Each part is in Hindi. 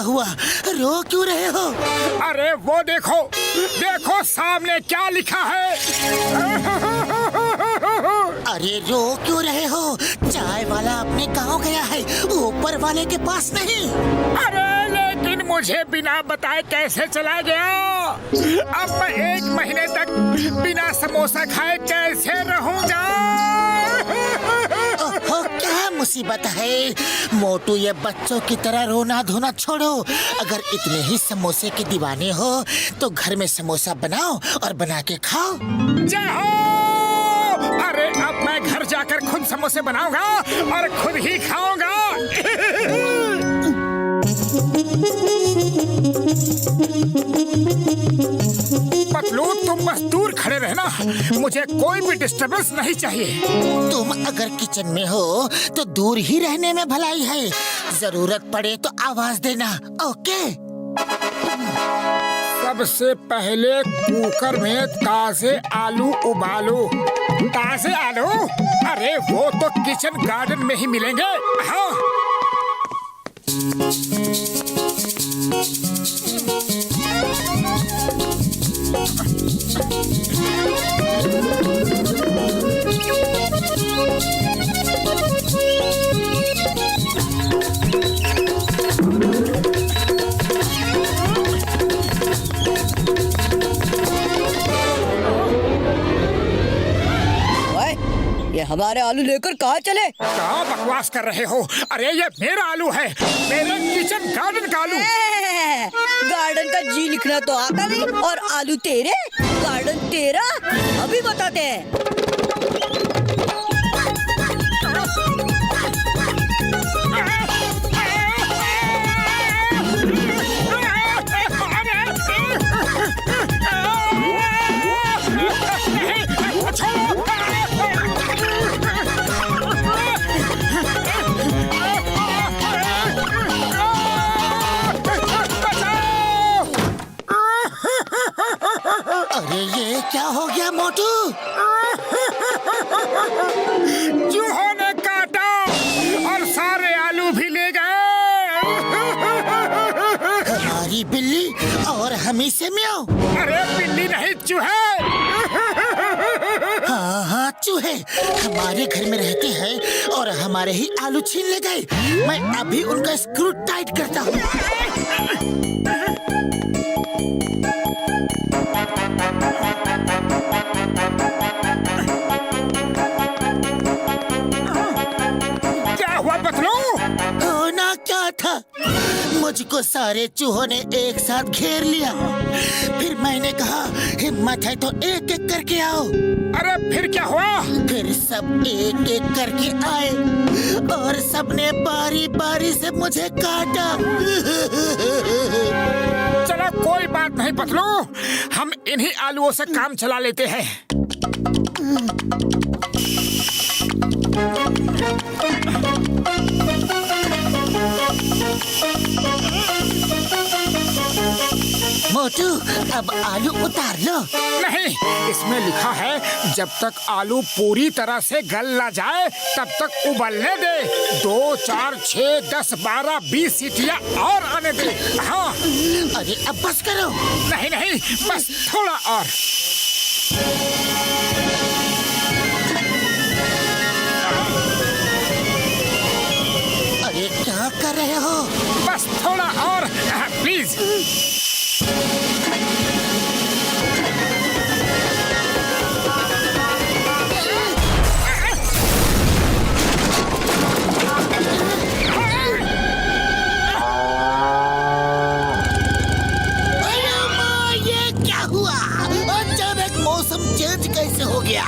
हुआ? रो क्यों रहे हो? अरे वो देखो, देखो सामने क्या लिखा है। अरे रो क्यों रहे हो? चाय वाला अपने गांव गया है, ऊपर वाले के पास नहीं। अरे लेकिन मुझे बिना बताए कैसे चला गया? अब मैं 1 महीने तक बिना समोसा खाए कैसे रहूंगा? ओहो, क्या मुसीबत है मोटू। ये बच्चों की तरह रोना धोना छोड़ो। अगर इतने ही समोसे के दीवाने हो तो घर में समोसा बनाओ और बना के खाओ। जय हो! अरे अब मैं घर जाकर खुद समोसे बनाऊंगा और खुद ही खाऊंगा। पतलू तुम बस दूर खड़े रहना, मुझे कोई भी डिस्टर्बेंस नहीं चाहिए। तुम अगर किचन में हो तो दूर ही रहने में भलाई है। जरूरत पड़े तो आवाज देना, ओके? सबसे पहले कुकर में ताजे आलू उबालो। ताजे आलू? अरे वो तो किचन गार्डन में ही मिलेंगे। हाँ। ये हमारे आलू लेकर कहाँ चले? क्या बकवास कर रहे हो? अरे ये मेरा आलू है, मेरे किचन गार्डन का आलू। गार्डन का जी लिखना तो आता नहीं और आलू तेरे, गार्डन तेरा। अभी बताते हैं। अरे ये क्या हो गया मोटू? चूहों ने काटा और सारे आलू भी ले गए। हमारी बिल्ली और हमी से म्याऊं। अरे बिल्ली नहीं, चूहे। हाँ हाँ चूहे हमारे घर में रहते हैं और हमारे ही आलू छीन ले गए। मैं अभी उनका स्क्रू टाइट करता हूँ। क्या हुआ पतलू? होना क्या था, मुझको सारे चूहों ने एक साथ घेर लिया। फिर मैंने कहा हिम्मत है तो एक एक करके आओ। अरे फिर क्या हुआ? फिर सब एक एक करके आए और सबने बारी बारी से मुझे काटा। चलो कोई बात नहीं पतलू, हम इन्हीं आलूओं से काम चला लेते हैं। मोटू अब आलू उतार लो। नहीं, इसमें लिखा है जब तक आलू पूरी तरह से गल ना जाए तब तक उबलने दे। 2, 4, 6, 10, 12, 20 सीटियाँ और आने दे। हाँ। अरे अब बस करो। नहीं नहीं, बस थोड़ा और। अरे क्या कर रहे हो? बस थोड़ा और, प्लीज। चेंज कैसे हो गया?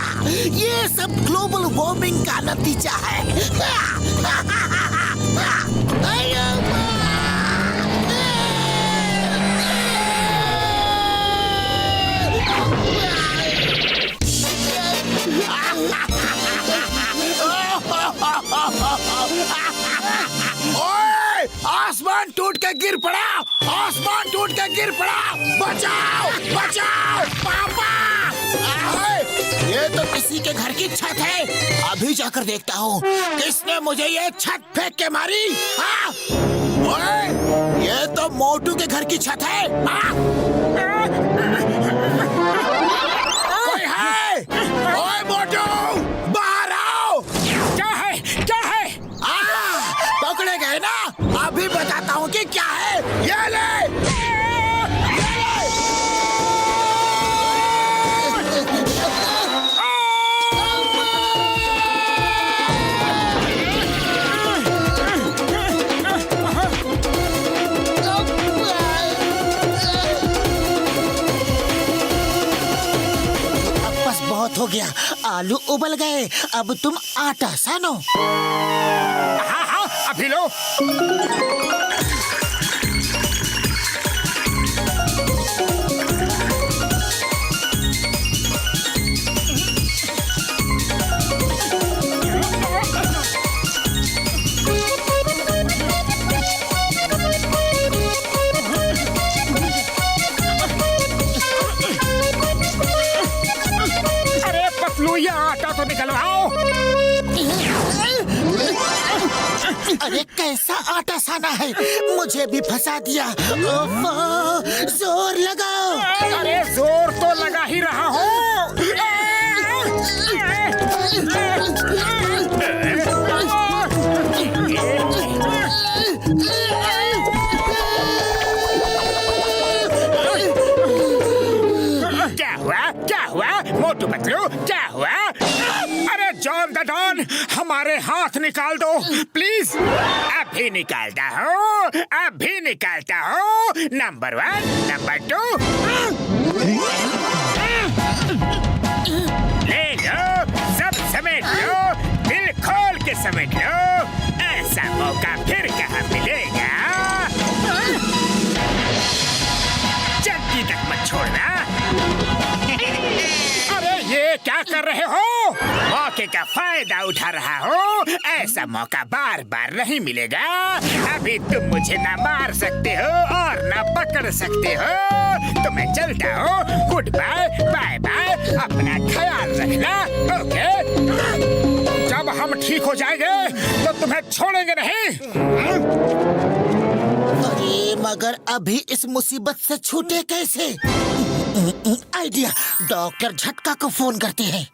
ये सब ग्लोबल वार्मिंग का नतीजा है। ओए, आसमान टूट के गिर पड़ा, आसमान टूट के गिर पड़ा। बचाओ बचाओ पापा। ये तो किसी के घर की छत है। अभी जाकर देखता हूँ किसने मुझे ये छत फेंक के मारी। हाँ? ओए, ये तो मोटू के घर की छत है। हाँ? कोई है? ओए मोटू, बाहर आओ। क्या है? क्या है? पकड़े गए ना? अभी बताता हूँ कि क्या है। ये ले। बहुत हो गया, आलू उबल गए। अब तुम आटा सानो। हाँ हाँ, अभी लो। ये आटा तो निकलवाओ। अरे कैसा आटा साना है, मुझे भी फंसा दिया। जोर लगाओ। अरे जोर तो लगा ही रहा हूँ। क्या हुआ मोटू पतलू, क्या हुआ? अरे जॉन द डॉन, हमारे हाथ निकाल दो प्लीज। अभी निकालता हूँ, अभी निकालता हूँ। Number 1, number 2। ले लो, सब समेट लो, दिल खोल के समेट लो। ऐसा मौका फिर कहाँ मिलेगा। चक्की तक मत छोड़ना। अरे ये क्या कर रहे हो? मौके का फायदा उठा रहा हो। ऐसा मौका बार बार नहीं मिलेगा। अभी तुम मुझे ना मार सकते हो और ना पकड़ सकते हो। तो मैं चलता हूँ। Good bye, bye bye. अपना ख्याल रखना, ओके? जब हम ठीक हो जाएंगे तो तुम्हें छोड़ेंगे नहीं। अरे मगर अभी इस मुसीबत से छूटे कैसे? आइडिया, डॉक्टर झटका को फोन करते हैं।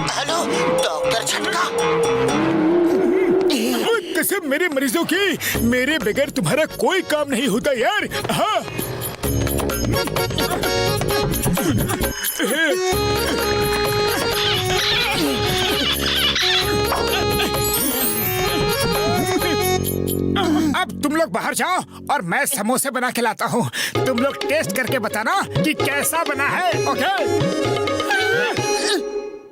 हेलो डॉक्टर झटका। कसम मेरे मरीजों की, मेरे बगैर तुम्हारा कोई काम नहीं होता यार। हाँ अब तुम लोग बाहर जाओ और मैं समोसे बना के लाता हूँ। तुम लोग टेस्ट करके बताना कि कैसा बना है, ओके?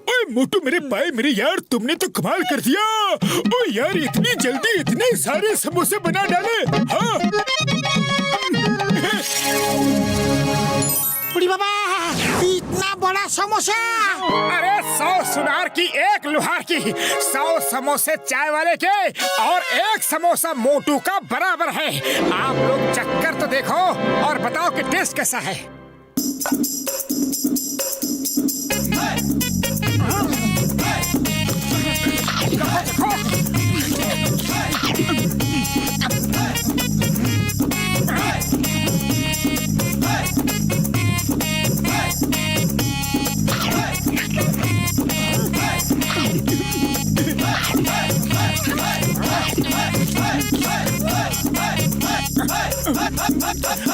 ओए मोटू मेरे भाई, मेरे यार, तुमने तो कमाल कर दिया। ओ यार, इतनी जल्दी इतने सारे समोसे बना डाले। हाँ बुढ़ी बाबा, इतना बड़ा समोसा। अरे 100 सुनार की 1 लुहार की, 100 समोसे चाय वाले के और 1 समोसा मोटू का बराबर है। आप लोग चक्कर तो देखो और बताओ कि टेस्ट कैसा है।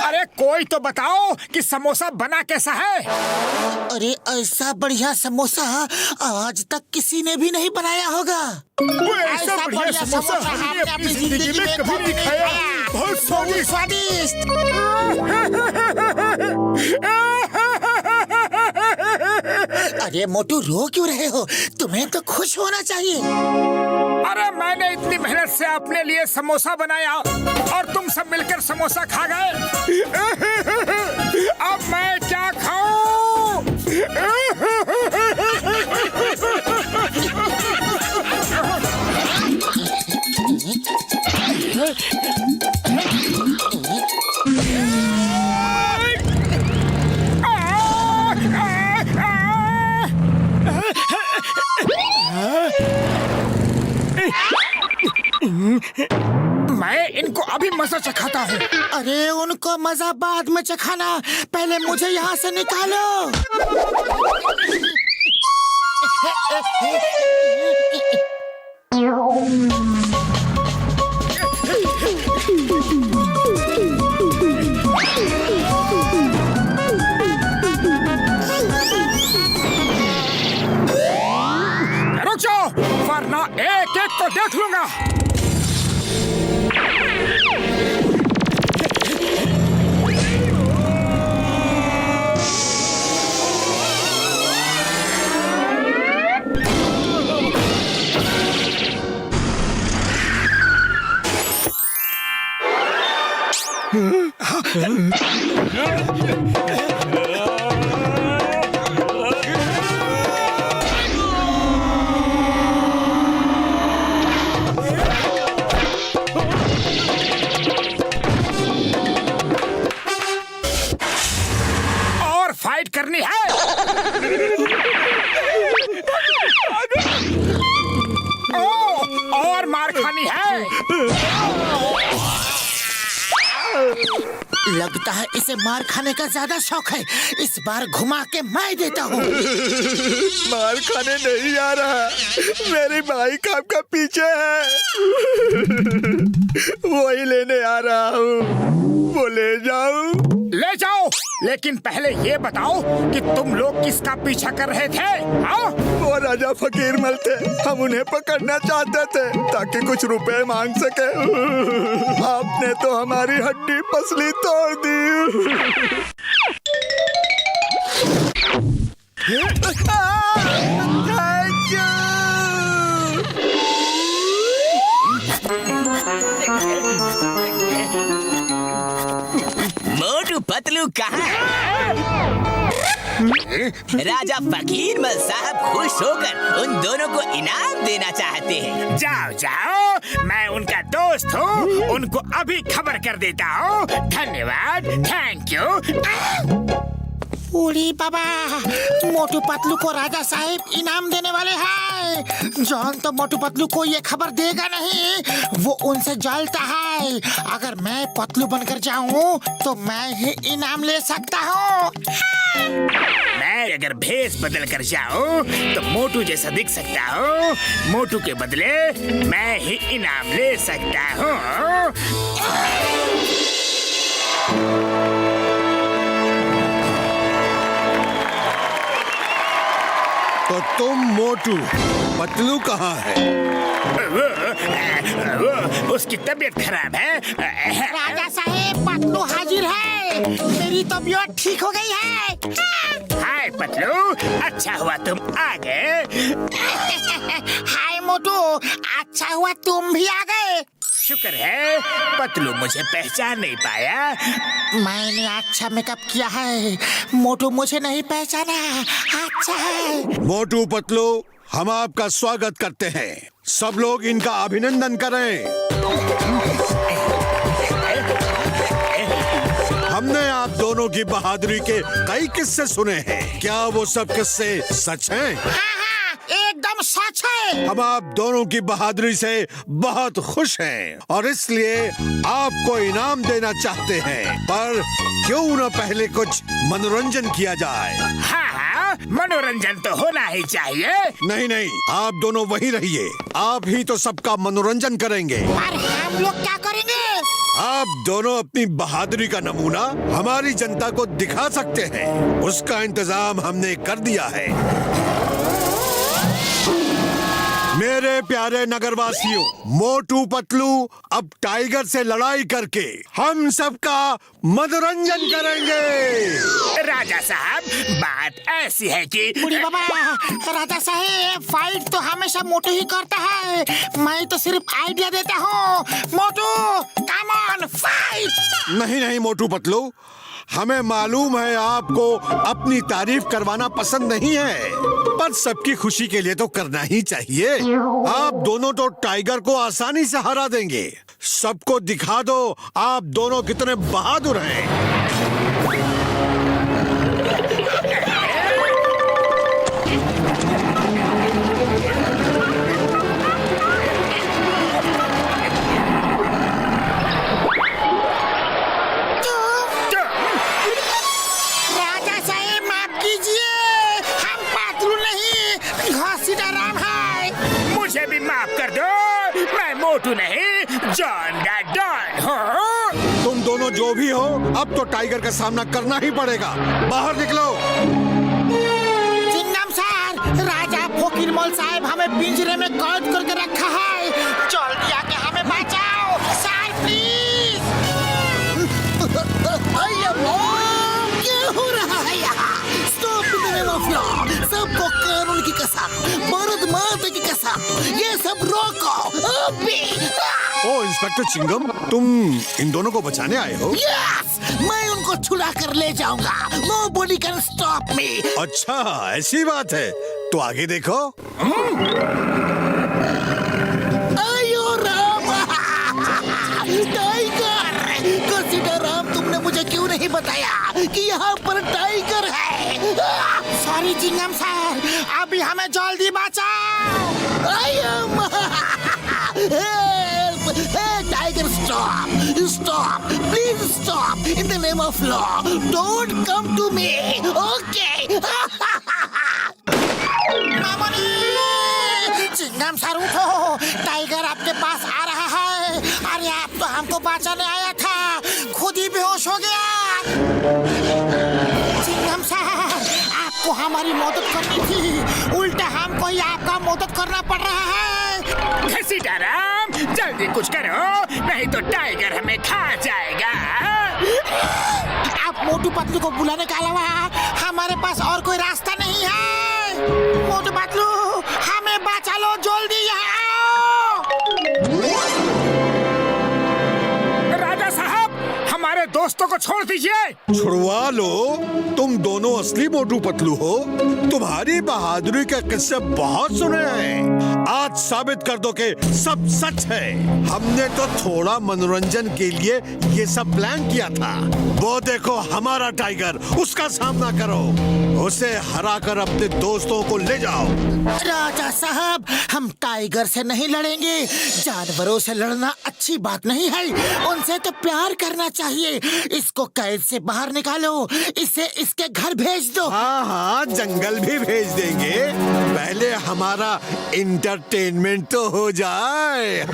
अरे कोई तो बताओ कि समोसा बना कैसा है। अरे ऐसा बढ़िया समोसा आज तक किसी ने भी नहीं बनाया होगा। ऐसा बढ़िया समोसा हमने अपनी जिंदगी में कभी नहीं खाया। बहुत स्वादिष्ट। अरे मोटू, रो क्यों रहे हो? तुम्हें तो खुश होना चाहिए। अरे मैंने इतनी मेहनत से अपने लिए समोसा बनाया और तुम सब मिलकर समोसा खा गए। अब मैं क्या खाऊं? मैं इनको अभी मजा चखाता हूँ। अरे उनको मजा बाद में चखाना, पहले मुझे यहाँ से निकालो। रुक जाओ, वरना एक एक को देख लूंगा। और फाइट करनी है। और मार खानी है। लगता है इसे मार खाने का ज्यादा शौक है। इस बार घुमा के मैं देता हूँ। मार खाने नहीं आ रहा, मेरी बाइक आपका पीछे है। वही लेने आ रहा हूँ, वो ले जाऊं? ले जाओ, लेकिन पहले ये बताओ कि तुम लोग किसका पीछा कर रहे थे? हाँ? वो राजा फकीर मल थे, हम उन्हें पकड़ना चाहते थे ताकि कुछ रुपए मांग सके। आपने तो हमारी हड्डी पसली तोड़ दी। मोटू पतलू कहाँ है? राजा फकीर मल साहब खुश होकर उन दोनों को इनाम देना चाहते हैं। जाओ जाओ, मैं उनका दोस्त हूँ, उनको अभी खबर कर देता हूँ। धन्यवाद, थैंक यू। उड़ी बाबा, मोटू पतलू को राजा साहब इनाम देने वाले हैं। जॉन तो मोटू पतलू को ये खबर देगा नहीं, वो उनसे जलता है। अगर मैं पतलू बनकर जाऊं तो मैं ही इनाम ले सकता हूँ। मैं अगर भेष बदल कर जाऊं तो मोटू जैसा दिख सकता हूँ। मोटू के बदले मैं ही इनाम ले सकता हूँ। तो तुम मोटू, पतलू कहाँ है? वो उसकी तबीयत खराब है। राजा साहब, पतलू हाजिर है। मेरी तबीयत ठीक हो गई है। हाय पतलू, अच्छा हुआ तुम आ गए। हाय मोटू, अच्छा हुआ तुम भी आ गए। शुक्र है पतलू मुझे पहचान नहीं पाया। मैंने अच्छा मेकअप किया है, मोटू मुझे नहीं पहचाना। अच्छा है। मोटू पतलू, हम आपका स्वागत करते हैं। सब लोग इनका अभिनंदन करें। हमने आप दोनों की बहादुरी के कई किस्से सुने हैं। क्या वो सब किस्से सच हैं? हाँ, एकदम सच है। हम आप दोनों की बहादुरी से बहुत खुश हैं और इसलिए आपको इनाम देना चाहते हैं। पर क्यों न पहले कुछ मनोरंजन किया जाए? हाँ, मनोरंजन तो होना ही चाहिए। नहीं नहीं, आप दोनों वहीं रहिए। आप ही तो सबका मनोरंजन करेंगे। पर हम लोग क्या करेंगे? आप दोनों अपनी बहादुरी का नमूना हमारी जनता को दिखा सकते हैं। उसका इंतजाम हमने कर दिया है। मेरे प्यारे नगरवासियों, मोटू पतलू अब टाइगर से लड़ाई करके हम सबका मनोरंजन करेंगे। राजा साहब, बात ऐसी है कि बुढ़ी बाबा, राजा साहब फाइट तो हमेशा मोटू ही करता है। मैं तो सिर्फ आइडिया देता हूँ। मोटू, कम ऑन फाइट। नहीं नहीं मोटू पतलू, हमें मालूम है आपको अपनी तारीफ करवाना पसंद नहीं है, पर सबकी खुशी के लिए तो करना ही चाहिए। आप दोनों तो टाइगर को आसानी से हरा देंगे। सबको दिखा दो आप दोनों कितने बहादुर हैं। मुझे भी माफ कर दो। मैं मोटू नहीं, जॉन द डॉन हूँ। तुम दोनों जो भी हो, अब तो टाइगर का सामना करना ही पड़ेगा। बाहर निकलो। चिंगम सर, राजा फोकिरमोल साहब हमें पिंजरे में कैद करके रखा है। जल्दी आके हमें बचाओ सर, प्लीज। क्या हो रहा है यहाँ? Stop the name of law. सबको कानून की कसम, भारत माता की कसम, ये सब रोको अभी। ओ इंस्पेक्टर चिंगम, तुम इन दोनों को बचाने आए हो? यस, मैं उनको छुड़ा कर ले जाऊंगा। Nobody can stop me। अच्छा, ऐसी बात है तो आगे देखो। आयो राम, टाइगर। कंसीडर राम, तुमने मुझे क्यों नहीं बताया कि यहाँ पर टाइगर है? सॉरी चिंगम सर, अभी हमें जल्दी बचाओ। आयो Hey, Tiger, stop! Stop! Please stop! In the name of law, don't come to me! Okay? मामूली! चिंगम सर उठो! टाइगर आपके पास आ रहा है। अरे आप तो हमको बचाने आया था, खुद ही बेहोश हो गया। चिंगम सर, आपको हमारी मदद करनी थी, उल्टा हमको ही आपका मदद करना पड़ रहा है। सीताराम, जल्दी कुछ करो, नहीं तो टाइगर हमें खा जाएगा। आप मोटू पतलू को बुलाने के अलावा हमारे पास और कोई रास्ता नहीं है। मोटू पतलू, हमें बचा लो, जल्दी यहाँ आओ। राजा साहब, हमारे दोस्तों को छोड़ दीजिए। छुड़वा लो। तुम दोनों असली मोटू पतलू हो। तुम्हारी बहादुरी का किस्से बहुत सुने हैं। आज साबित कर दो कि सब सच है। हमने तो थोड़ा मनोरंजन के लिए ये सब प्लान किया था। वो देखो हमारा टाइगर, उसका सामना करो। उसे हराकर अपने दोस्तों को ले जाओ। राजा साहब, हम टाइगर से नहीं लड़ेंगे। जानवरों से लड़ना अच्छी बात नहीं है। उनसे तो प्यार करना चाहिए। इसको कैद से बाहर निकालो, इसे इसके घर भेज दो। हाँ हाँ, जंगल भी भेज देंगे। पहले हमारा एंटरटेनमेंट तो हो जाए।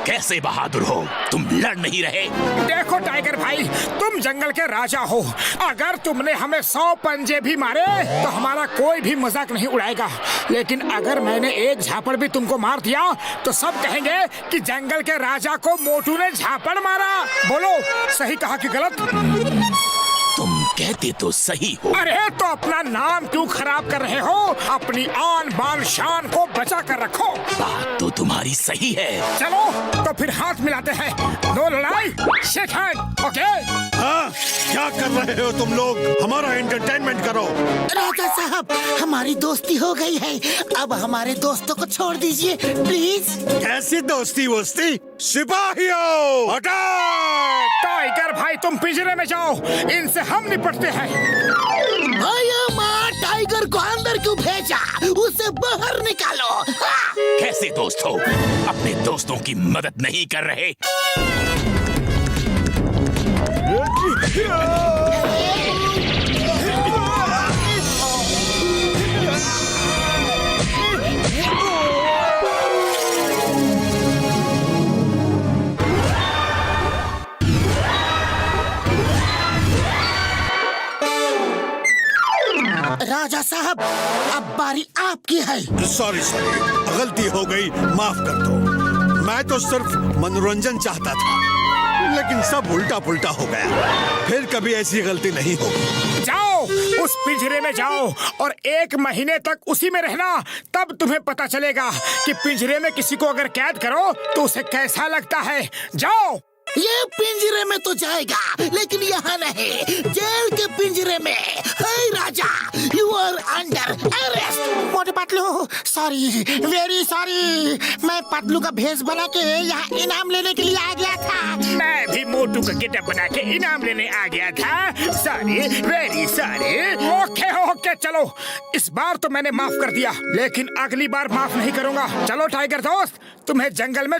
कैसे बहादुर हो, तुम लड़ नहीं रहे। देखो टाइगर भाई, तुम जंगल के राजा हो। अगर तुमने हमें 100 पंजे भी मारे तो हमारा कोई भी मजाक नहीं उड़ाएगा। लेकिन अगर मैंने एक झापड़ भी तुमको मार दिया तो सब कहेंगे कि जंगल के राजा को मोटू ने झापड़ मारा। बोलो, सही कहा कि गलत? तुम कहते तो सही हो। अरे तो अपना नाम क्यों खराब कर रहे हो? अपनी आन बान शान को बचा कर रखो। बात तो तुम्हारी सही है। चलो तो फिर हाथ मिलाते हैं। नो लड़ाई, शेक हैंड, ओके? हाँ, क्या कर रहे हो तुम लोग? हमारा एंटरटेनमेंट करो। राजा साहब, हमारी दोस्ती हो गई है। अब हमारे दोस्तों को छोड़ दीजिए प्लीज। कैसी दोस्ती वोस्ती? सिपाहियों, अटैक! टाइगर भाई, तुम पिंजरे में जाओ, इनसे हम निपटते हैं। आया माँ, टाइगर को अंदर क्यों भेजा? उसे बाहर निकालो। हाँ। कैसे दोस्त हो, अपने दोस्तों की मदद नहीं कर रहे? राजा साहब, अब बारी आपकी है। सॉरी, गलती हो गई, माफ कर दो। मैं तो सिर्फ मनोरंजन चाहता था, लेकिन सब उल्टा पुल्टा हो गया। फिर कभी ऐसी गलती नहीं होगी। जाओ, उस पिंजरे में जाओ और 1 महीने तक उसी में रहना। तब तुम्हें पता चलेगा कि पिंजरे में किसी को अगर कैद करो तो उसे कैसा लगता है। जाओ। ये पिंजरे में तो जाएगा, लेकिन यहाँ नहीं, जेल के पिंजरे में। हे राजा, you are under arrest. Motu Patlu, sorry, very sorry. मैं पतलू का भेष बना के यहाँ इनाम लेने के लिए आ गया था। मैं भी मोटू का गेटअप बना के इनाम लेने आ गया था। Sorry, very sorry. Okay okay, चलो इस बार तो मैंने माफ कर दिया, लेकिन अगली बार माफ नहीं करूंगा। चलो टाइगर दोस्त, तुम्हें जंगल में